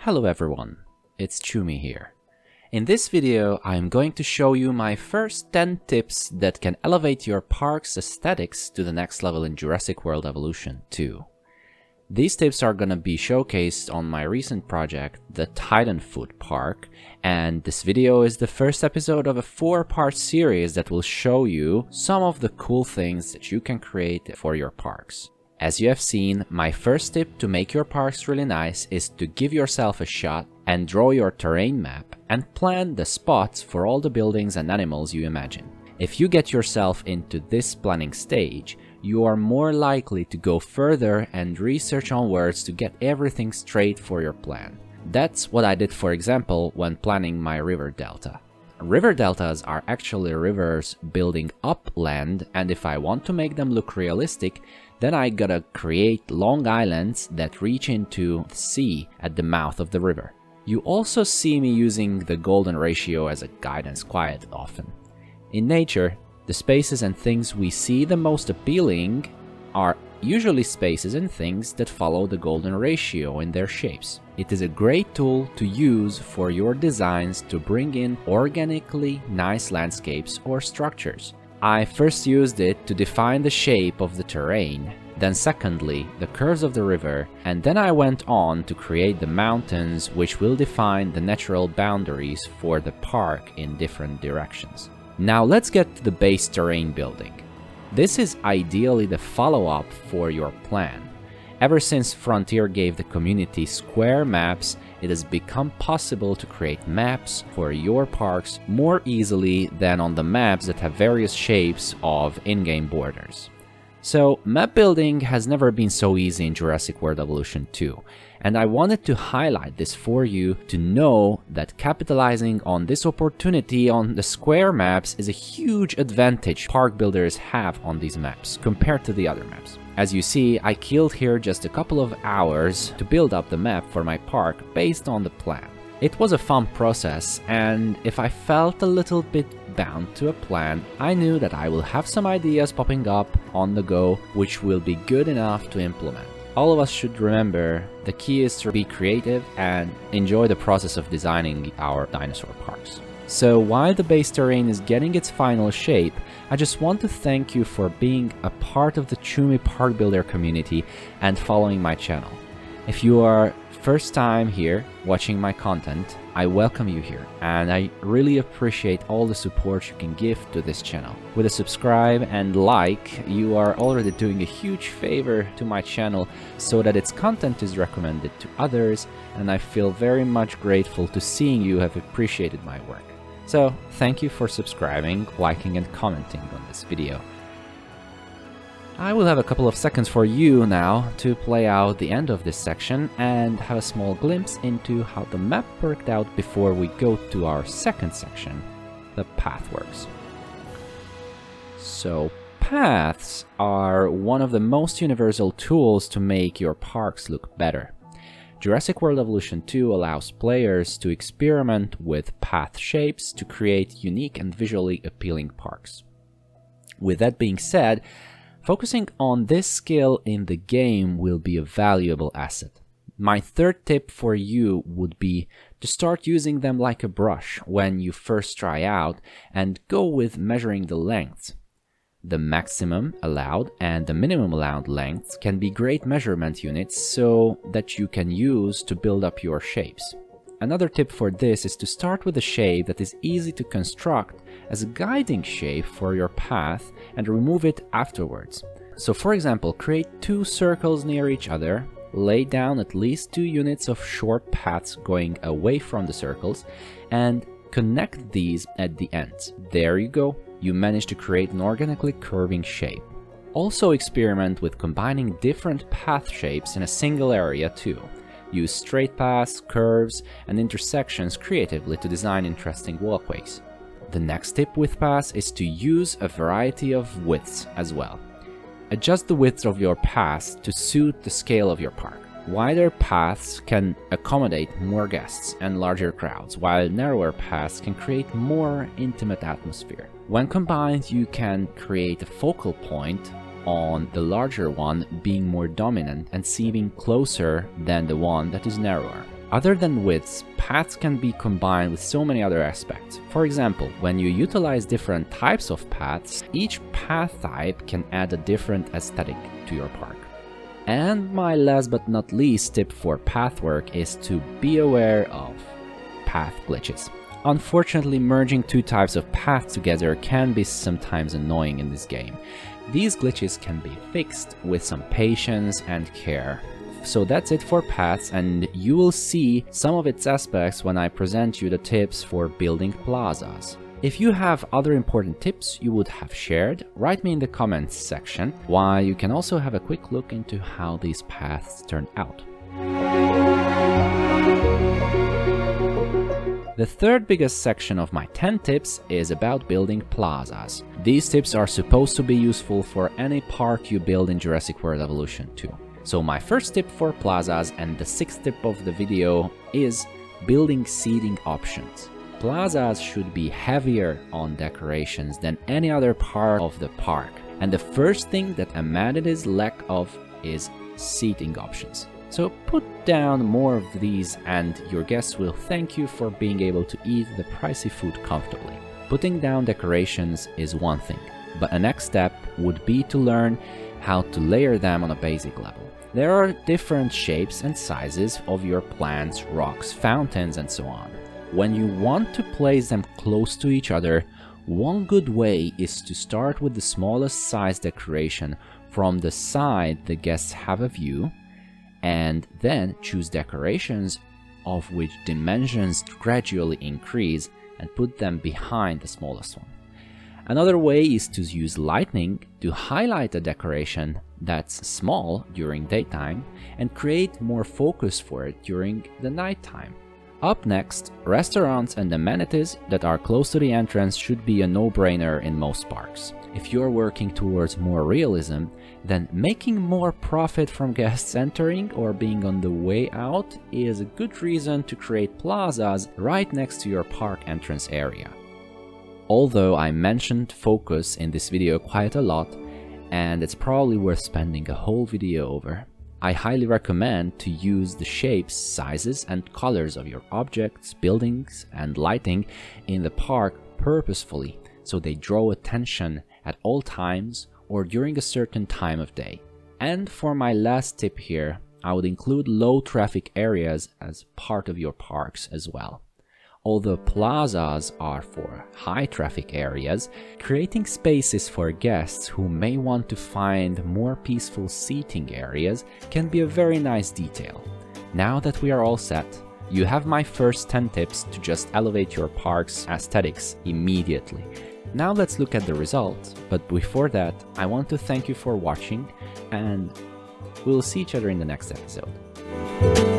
Hello everyone, it's Choomy here. In this video, I'm going to show you my first 10 tips that can elevate your park's aesthetics to the next level in Jurassic World Evolution 2. These tips are gonna be showcased on my recent project, the Titanfoot Park, and this video is the first episode of a 4-part series that will show you some of the cool things that you can create for your parks. As you have seen, my first tip to make your parks really nice is to give yourself a shot and draw your terrain map and plan the spots for all the buildings and animals you imagine. If you get yourself into this planning stage, you are more likely to go further and research onwards to get everything straight for your plan. That's what I did, for example, when planning my river delta. River deltas are actually rivers building upland, and if I want to make them look realistic, then I gotta create long islands that reach into the sea at the mouth of the river. You also see me using the golden ratio as a guidance quite often. In nature, the spaces and things we see the most appealing are usually spaces and things that follow the golden ratio in their shapes. It is a great tool to use for your designs to bring in organically nice landscapes or structures. I first used it to define the shape of the terrain, then secondly, the curves of the river, and then I went on to create the mountains, which will define the natural boundaries for the park in different directions. Now let's get to the base terrain building. This is ideally the follow-up for your plan. Ever since Frontier gave the community square maps, it has become possible to create maps for your parks more easily than on the maps that have various shapes of in-game borders. So, map building has never been so easy in Jurassic World Evolution 2, and I wanted to highlight this for you to know that capitalizing on this opportunity on the square maps is a huge advantage park builders have on these maps compared to the other maps. As you see, I killed here just a couple of hours to build up the map for my park based on the plan. It was a fun process, and if I felt a little bit bound to a plan, I knew that I will have some ideas popping up on the go which will be good enough to implement. All of us should remember the key is to be creative and enjoy the process of designing our dinosaur parks. So while the base terrain is getting its final shape, I just want to thank you for being a part of the Choomy Park Builder community and following my channel. If you are first time here watching my content, I welcome you here, and I really appreciate all the support you can give to this channel. With a subscribe and like, you are already doing a huge favor to my channel so that its content is recommended to others, and I feel very much grateful to seeing you have appreciated my work. So, thank you for subscribing, liking and commenting on this video. I will have a couple of seconds for you now to play out the end of this section and have a small glimpse into how the map worked out before we go to our second section, the Pathworks. So, paths are one of the most universal tools to make your parks look better. Jurassic World Evolution 2 allows players to experiment with path shapes to create unique and visually appealing parks. With that being said, focusing on this skill in the game will be a valuable asset. My third tip for you would be to start using them like a brush when you first try out and go with measuring the lengths. The maximum allowed and the minimum allowed lengths can be great measurement units so that you can use to build up your shapes. Another tip for this is to start with a shape that is easy to construct as a guiding shape for your path and remove it afterwards. So for example, create 2 circles near each other, lay down at least 2 units of short paths going away from the circles, and connect these at the ends. There you go, you managed to create an organically curving shape. Also experiment with combining different path shapes in a single area too. Use straight paths, curves, and intersections creatively to design interesting walkways. The next tip with paths is to use a variety of widths as well. Adjust the width of your paths to suit the scale of your park. Wider paths can accommodate more guests and larger crowds, while narrower paths can create more intimate atmosphere. When combined, you can create a focal point on the larger one being more dominant and seeming closer than the one that is narrower. Other than widths, paths can be combined with so many other aspects. For example, when you utilize different types of paths, each path type can add a different aesthetic to your park. And my last but not least tip for Pathwork is to be aware of path glitches. Unfortunately, merging two types of paths together can be sometimes annoying in this game. These glitches can be fixed with some patience and care. So that's it for paths, and you will see some of its aspects when I present you the tips for building plazas. If you have other important tips you would have shared, write me in the comments section, while you can also have a quick look into how these paths turn out. The third biggest section of my 10 tips is about building plazas. These tips are supposed to be useful for any park you build in Jurassic World Evolution 2. So my first tip for plazas and the sixth tip of the video is building seating options. Plazas should be heavier on decorations than any other part of the park, and the first thing that amenities lack of is seating options. So put down more of these and your guests will thank you for being able to eat the pricey food comfortably. Putting down decorations is one thing, but a next step would be to learn how to layer them on a basic level. There are different shapes and sizes of your plants, rocks, fountains, and so on. When you want to place them close to each other, one good way is to start with the smallest size decoration from the side the guests have a view, and then choose decorations of which dimensions gradually increase and put them behind the smallest one. Another way is to use lighting to highlight a decoration that's small during daytime and create more focus for it during the nighttime. Up next, restaurants and amenities that are close to the entrance should be a no-brainer in most parks. If you're working towards more realism, then making more profit from guests entering or being on the way out is a good reason to create plazas right next to your park entrance area. Although I mentioned focus in this video quite a lot, and it's probably worth spending a whole video over, I highly recommend to use the shapes, sizes, and colors of your objects, buildings, and lighting in the park purposefully, so they draw attention at all times or during a certain time of day. And for my last tip here, I would include low traffic areas as part of your parks as well. Although plazas are for high traffic areas, creating spaces for guests who may want to find more peaceful seating areas can be a very nice detail. Now that we are all set, you have my first 10 tips to just elevate your park's aesthetics immediately. Now let's look at the results, but before that, I want to thank you for watching, and we'll see each other in the next episode.